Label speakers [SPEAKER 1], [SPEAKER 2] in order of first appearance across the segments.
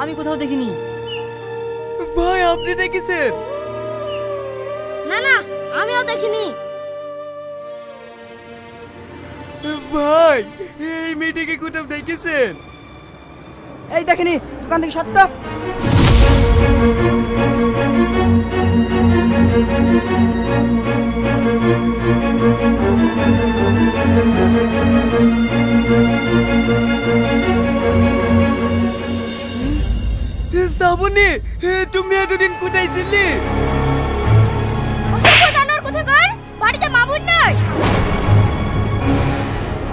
[SPEAKER 1] আমি কোথাও দেখিনি।
[SPEAKER 2] ভাই আপনি দেখেছেন?
[SPEAKER 3] না না, আমিও দেখিনি।
[SPEAKER 2] ভাই এই মেয়েটাকে কোথাও দেখেছেন?
[SPEAKER 1] এই দেখিনি, দোকান থেকে সত্য।
[SPEAKER 2] শ্রাবণী, তুমি এতদিন কোথায় ছিলে?
[SPEAKER 3] অসভ্য জানোয়ার কোথাকার, বাড়িতে মা বোন নাই।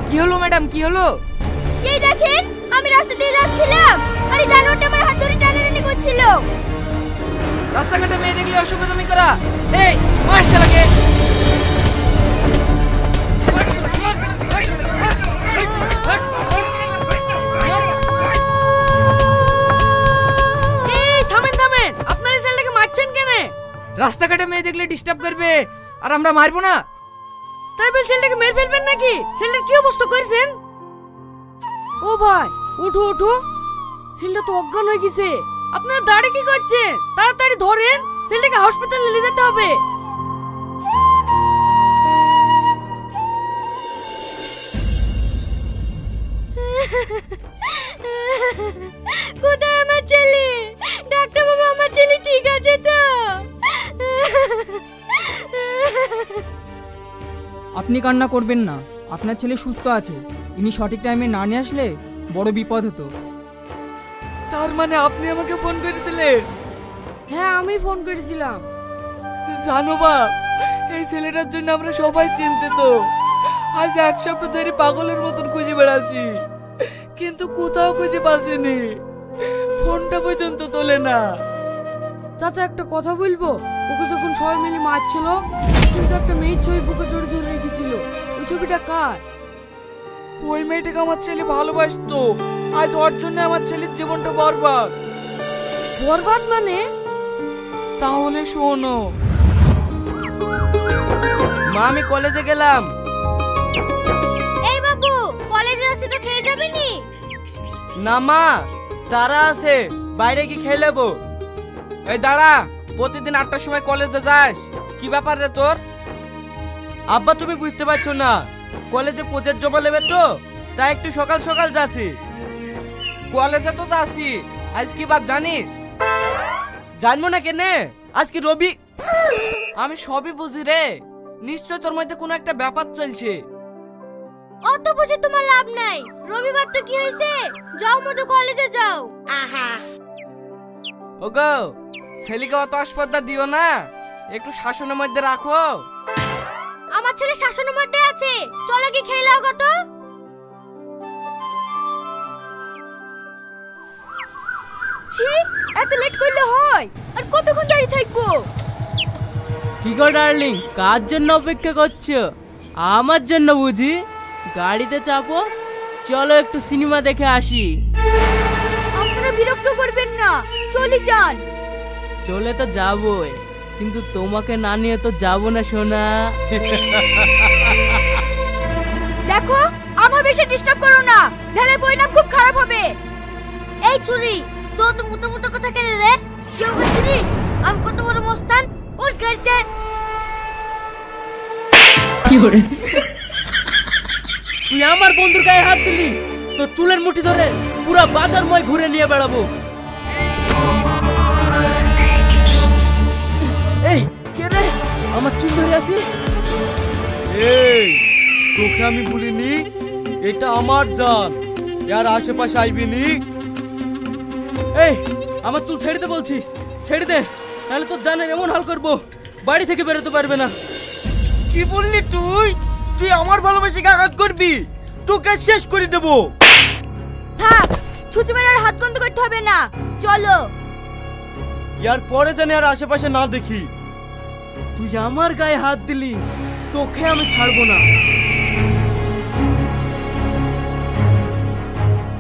[SPEAKER 1] কি হলো ম্যাডাম, কি হলো?
[SPEAKER 3] এই দেখেন, আমি রাস্তা দিয়ে যাচ্ছিলাম আর এই জানোয়ারটা আমার হাত ধরে টানাটানি করছিল।
[SPEAKER 1] রাস্তাঘাটে মেয়ে দেখলে অসভ্যতামি করা। এই মার শালাকে। রাস্তাঘাটে মেয়ে দেখলে ডিস্টার্ব করবে আর আমরা মারবো না?
[SPEAKER 4] তাই বল ছেলেটাকে মেরে ফেলবেন নাকি? ছেলেটার কি অবস্থা করেছেন? ও ভাই উঠো উঠো, ছেলেটা তো অজ্ঞান হয়ে গেছে। আপনারা দাঁড়িয়ে কি করছেন? তাড়াতাড়ি ধরেন, ছেলেটাকে হাসপাতালে নিয়ে যেতে হবে।
[SPEAKER 3] কোথায় আমার ছেলে? ডাক্তার বাবা, আমার ছেলে ঠিক আছে তো?
[SPEAKER 5] আপনি কান্না করবেন না, আপনার ছেলে সুস্থ আছে। ইনি সঠিক টাইমে না নিয়ে আসলে বড় বিপদ হতো।
[SPEAKER 2] তার মানে আপনি আমাকে ফোন করেছিলেন?
[SPEAKER 4] হ্যাঁ, আমি ফোন করেছিলাম।
[SPEAKER 2] জানো বাপ, এই ছেলেটার জন্য আমরা সবাই চিন্তিত। আজ এক সপ্তাহ ধরে পাগলের মতন খুঁজে বেড়াচ্ছি, কিন্তু কোথাও খুঁজে পাচ্ছিনি। ফোনটা পর্যন্ত তোলে না।
[SPEAKER 4] চাচা একটা কথা বলবো? ওকে যখন সবাই মিলে মারছিল, কিন্তু একটা মেয়ের ছবি বুকে জড়িয়ে ধরে রেখেছিল। ওই ছবিটা কার?
[SPEAKER 2] ওই মেয়েটাকে আমার ছেলে ভালোবাসতো। আজ ওর জন্য আমার ছেলের জীবনটা বরবাদ।
[SPEAKER 4] বরবাদ মানে?
[SPEAKER 2] তাহলে শোনো
[SPEAKER 1] মা, আমি কলেজে গেলাম।
[SPEAKER 3] এই বাবু, কলেজে আসি তো খেয়ে যাবি নি?
[SPEAKER 1] না মা, তারা আছে, বাইরে কি খেয়ে নেবো। এই দাঁড়া, প্রতিদিন 8টার সময় কলেজে যাস, কি ব্যাপার রে তোর? আব্বা তুমি বুঝতে পারছো না, কলেজে প্রজেক্ট জমা নেবে তো, তাই একটু সকাল সকাল যাচ্ছি। কলেজে তো যাচ্ছি, আজ কি বার জানিস? জানবো না কেনে, আজ কি রবি। আমি সবই বুঝি রে, নিশ্চয় তোর মধ্যে কোনো একটা ব্যাপার চলছে।
[SPEAKER 3] অত বুঝে তোমার লাভ নাই। রবিবার তো কি হয়েছে? যাও মধু, কলেজে যাও।
[SPEAKER 1] ওগো, ছেলেকে অত আসপর্দা দিও না, একটু শাসনের মধ্যে রাখো।
[SPEAKER 3] আমার ছেলে শাসনের মধ্যে আছে, চলো কি খেয়ে নাও গো তো। ছি, এত লেট করলে হয়? আর কতক্ষণ দাঁড়িয়ে থাকবো?
[SPEAKER 6] কি গো ডার্লিং, কার জন্য অপেক্ষা করছো? আমার জন্য বুঝি? গাড়িতে চাপো, চলো একটু সিনেমা দেখে আসি।
[SPEAKER 3] আপনারা বিরক্ত করবেন না, চলে যান।
[SPEAKER 6] চলে তো যাবোই, কিন্তু তোমাকে না নিয়ে তো যাবো না সোনা।
[SPEAKER 3] দেখো, আমার বেশি ডিস্টার্ব করো না, নাহলে পরিণাম খুব খারাপ হবে। এই চুরি, তো মুতো মুতো কথা কেনে রে? কি বলছিস? আমি কত বড় মস্তান, ওর গাড়িতে।
[SPEAKER 6] কি করে তুই আমার বন্ধুর গায়ে হাত দিলি? তো চুলের মুঠি ধরে পুরা বাজারময় ঘুরে নিয়ে বেড়াবো। এই কে রে, আমার চুল ধরে আছি?
[SPEAKER 2] এই তোকে আমি বলিনি এটা আমার জান, यार আশেপাশে আইবি নি।
[SPEAKER 6] এই আমার চুল ছেড়ে দে বলছি, ছেড়ে দে, নাহলে তোর জানের এমন হাল করবো বাড়ি থেকে বেরোতে পারবে না।
[SPEAKER 2] কি বললি তুই? তুই আমার ভালোবাসাকে আঘাত করবি, তোকে শেষ করে দেব।
[SPEAKER 3] থাক, ছুচি মেরার হাত বন্ধ করতে হবে না, চলো।
[SPEAKER 2] यार পরে জানি আর আশেপাশে না দেখি।
[SPEAKER 6] তুই আমার গায়ে হাত দিলি, তোকে আমি ছাড়বো না।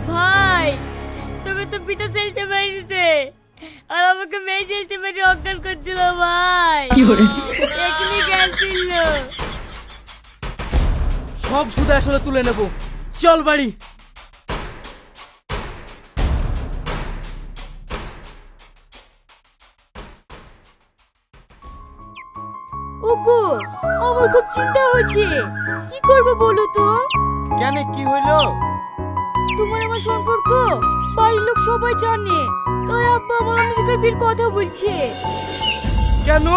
[SPEAKER 3] ভাই, তুমি তো পিতা চলতে পারিছে আর আমাকে মেয়ে চলতে পারি অজ্ঞান করছিল ভাই।
[SPEAKER 6] কি করে
[SPEAKER 3] এখনই জ্ঞান ছিল।
[SPEAKER 6] সব সুদে আসলে তুলে নেব, চল বাড়ি।
[SPEAKER 3] ওগো, আমার খুব চিন্তা হচ্ছে। কি করব বলো তো?
[SPEAKER 1] কেন, কি হইলো?
[SPEAKER 3] তোমার আমার সম্পর্ক বাড়ির লোক সবাই জানে, তাই আব্বা আমার অন্য জায়গায় বিয়ের কথা বলছে।
[SPEAKER 1] কেন?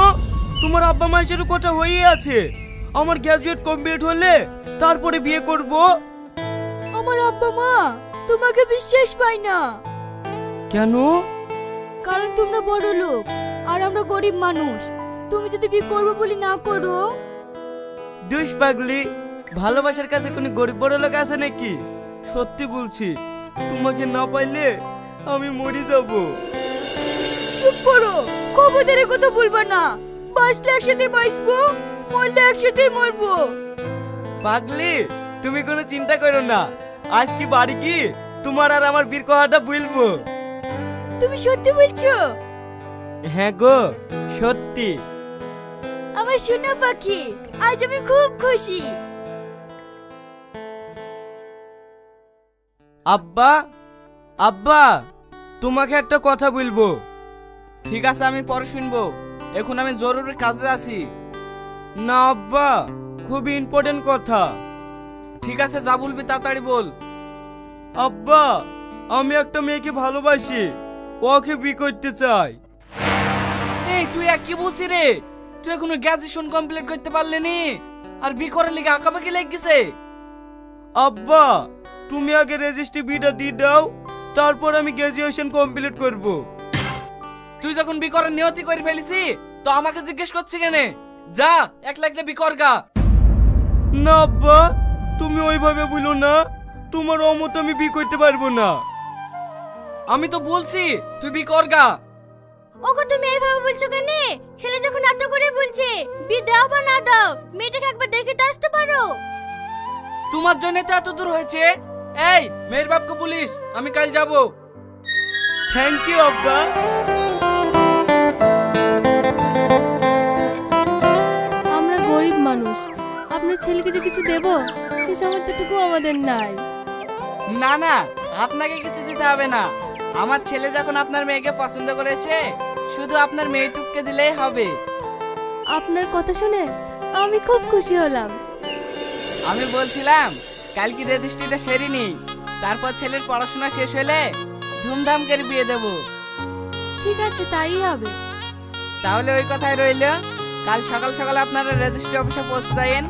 [SPEAKER 1] তোমার আব্বা মায়ের সাথে কথা হয়েই আছে, আমার গ্র্যাজুয়েট কমপ্লিট হলে তারপরে বিয়ে করব।
[SPEAKER 3] আমার আব্বা মা তোমাকে বিশ্বাস পায় না।
[SPEAKER 1] কেন?
[SPEAKER 3] কারণ তোমরা বড় লোক আর আমরা গরিব মানুষ। তুমি যদি বিয়ে করবো বলি না করো।
[SPEAKER 1] দুষ পাগলি, ভালোবাসার কাছে কোনো গরিব বড় লোক আছে নাকি? সত্যি বলছি, তোমাকে না পাইলে আমি মরে যাব।
[SPEAKER 3] চুপ করো, খবরদারের কথা বলবা না। বাঁচলে একসাথে বাঁচবো, মরলে একসাথে মরবো।
[SPEAKER 1] পাগলি, তুমি কোনো চিন্তা করো না, আজ কি বাড়ি কি তোমার আর আমার বীর কথাটা বলবো।
[SPEAKER 3] তুমি সত্যি বলছো?
[SPEAKER 1] হ্যাঁ গো, সত্যি।
[SPEAKER 3] আমার সোনা পাখি, আজ আমি খুব খুশি।
[SPEAKER 1] আব্বা, আব্বা, তোমাকে একটা কথা বলবো। ঠিক আছে, আমি পরে শুনবো, এখন আমি জরুরি কাজে আছি। না আব্বা, খুবই ইম্পর্টেন্ট কথা। ঠিক আছে, যা বলবি তাড়াতাড়ি বল। আব্বা, আমি একটা মেয়েকে ভালোবাসি, ওকে বিয়ে করতে চাই। এই তুই আর কি বলছিস রে? তুই এখনো গ্র্যাজুয়েশন কমপ্লিট করতে পারলি নি, আর বিয়ে করার লিগে আঁকাবাকি লেগেছে। আব্বা, তুমি আগে রেজিস্ট্রি বিটা দিয়ে দাও, তারপর আমি গ্র্যাজুয়েশন কমপ্লিট করব। তুই যখন বিয়ে করার নিয়তি করে ফেলিসি, তো আমাকে জিজ্ঞেস করছিস কেন? যা, এক লাগলে বিয়ে কর গা। না আব্বা, তুমি ওইভাবে বলো না, তোমার অমত আমি বিয়ে করতে পারবো না। আমি তো বলছি তুই বিয়ে কর গা।
[SPEAKER 3] ওগো, তুমি এইভাবে বলছো কেন? ছেলে যখন এত করে বলছে, বিয়ে দাও বা না দাও, মেয়েটাকে একবার দেখে তো আসতে পারো।
[SPEAKER 1] তোমার জন্য তো এত দূর হয়েছে। এই মেয়ের বাপকে বলিস আমি কাল যাব। থ্যাংক ইউ আব্বা।
[SPEAKER 4] আমরা গরিব মানুষ, আপনার ছেলেকে যে কিছু দেব সে সামর্থ্যটুকু আমাদের নাই।
[SPEAKER 1] না না, আপনাকে কিছু দিতে হবে না। আমার ছেলে যখন আপনার মেয়েকে পছন্দ করেছে, শুধু আপনার মেয়েটুককে দিলেই হবে।
[SPEAKER 4] আপনার কথা শুনে আমি খুব খুশি হলাম।
[SPEAKER 1] আমি বলছিলাম কালকে রেজিস্ট্রিটা সেরে নি, তারপর ছেলের পড়াশোনা শেষ হলে ধুমধাম করে বিয়ে দেব।
[SPEAKER 4] ঠিক আছে, তাই হবে।
[SPEAKER 1] তাহলে ওই কথাই রইল, কাল সকাল সকাল আপনারা রেজিস্ট্রি অফিসে পৌঁছে যাবেন।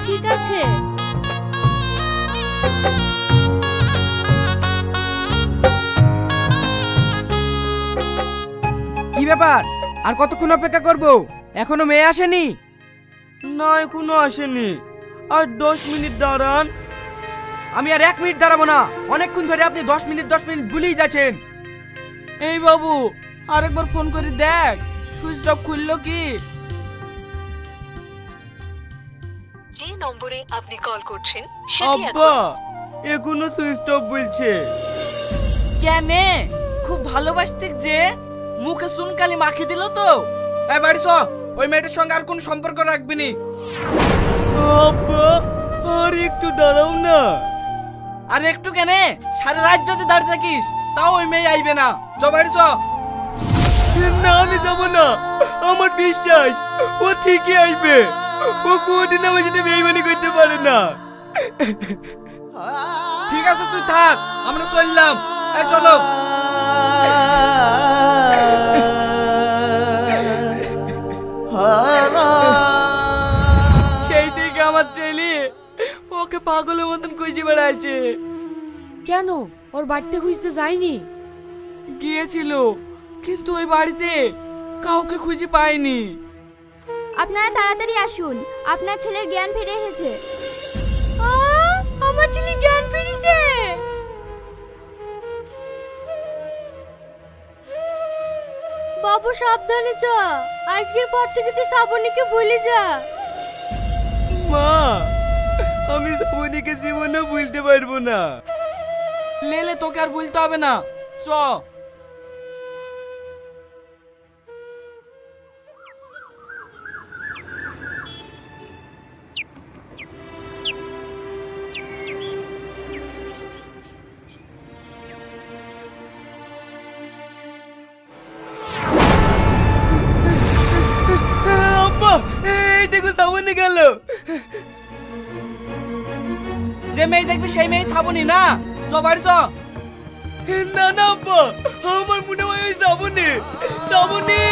[SPEAKER 4] ঠিক আছে।
[SPEAKER 2] কি ব্যাপার, আর কতক্ষণ অপেক্ষা করব? এখনো মেয়ে আসেনি?
[SPEAKER 1] না, এখনো আসেনি, আর 10 মিনিট দাঁড়ান।
[SPEAKER 2] আমি আর 1 মিনিট দাঁড়াবো না, অনেকক্ষণ ধরে আপনি 10 মিনিট ভুলেই যাচ্ছেন।
[SPEAKER 1] এই বাবু, আরেকবার ফোন করে দেখ সুইচ অফ খুললো কি।
[SPEAKER 7] যে নম্বরে আপনি কল করছেন সেটি
[SPEAKER 1] আব্বা, এখনো সুইচ অফ বলছে। কেন? খুব ভালোবাসতে যে মুখে চুনকালি মাখি দিল তো। এই বাড়ি চ, ওই মেয়েটার সঙ্গে আর কোনো সম্পর্ক রাখবি নি। আব্বা, আর একটু দাঁড়াও না। আর একটু কেন? সারা রাত যদি দাঁড়িয়ে থাকিস তাও ওই মেয়ে আইবে না। চ বাড়ি চ। না, আমি যাবো না, আমার বিশ্বাস ও ঠিকই আইবে। ও কোনদিন আমার সাথে বেইমানি করতে পারে না। ঠিক আছে, তুই থাক, আমরা চললাম। এই চলো। সেই থেকে আমার ছেলে ওকে পাগলের মতন খুঁজে বেড়াইছে।
[SPEAKER 4] কেন, ওর বাড়িতে খুঁজতে যায়নি?
[SPEAKER 1] গিয়েছিল, কিন্তু ওই বাড়িতে কাউকে খুঁজে পায়নি।
[SPEAKER 3] আপনারা তাড়াতাড়ি আসুন, আপনার ছেলের জ্ঞান ফিরে এসেছে। আমার ছেলে জ্ঞান ফিরেছে। বাবু সাবধানে চ, আজকের পর থেকে তুই শ্রাবণীকে ভুলে যা।
[SPEAKER 1] মা, আমি শ্রাবণীকে জীবনে ভুলতে পারবো না। লেলে তোকে আর ভুলতে হবে না, চ।
[SPEAKER 2] চলে গেল।
[SPEAKER 1] যে মেয়ে দেখবি সেই মেয়ে শ্রাবণী না, চ বাড়ি চ।
[SPEAKER 2] না না আব্বা, আমার মনে হয় ওই শ্রাবণী। শ্রাবণী,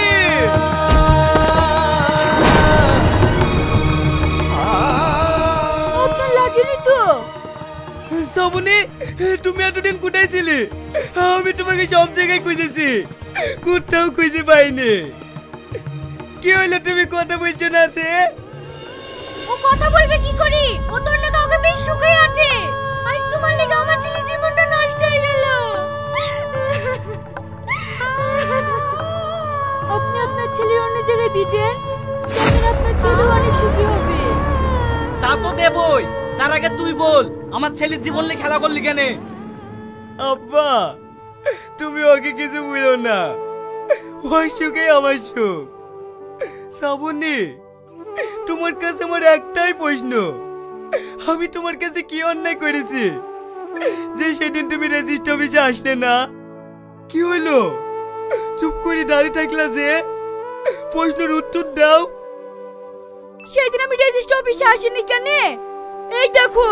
[SPEAKER 3] আপনার লাগেনি তো?
[SPEAKER 2] শ্রাবণী, তুমি এতদিন কোথায় ছিলে? আমি তোমাকে সব জায়গায় খুঁজেছি, কোথাও খুঁজে পাইনি। কি হলো, তুমি কথা বলছো না? আছে
[SPEAKER 3] ও কথা বলবে কি করি? ও তো অন্য কাউকে পেয়ে সুখে আছে। আজ তোমার লেগে আমার ছেলে জীবনটা নষ্ট হয়ে গেল। আপনি আপনার ছেলের অন্য জায়গায় বিয়ে দেন, তখন আপনার ছেলেও অনেক সুখী হবে।
[SPEAKER 1] তা তো দেবই, তার আগে তুই বল, আমার ছেলের জীবন নিয়ে খেলা করলি কেন?
[SPEAKER 2] আব্বা, তুমি ওকে কিছু বলো না, ওর সুখে আমার সুখ। শ্রাবণী, তোমার কাছে আমার একটাই প্রশ্ন, আমি তোমার কাছে কি অন্যায় করেছি যে সেদিন তুমি রেজিস্ট্রি অফিসে আসলে না? কি হলো, চুপ করে দাঁড়িয়ে থাকলা যে? প্রশ্নের উত্তর দাও।
[SPEAKER 3] সেদিন আমি রেজিস্ট্রি অফিসে আসিনি কেন? এই দেখো,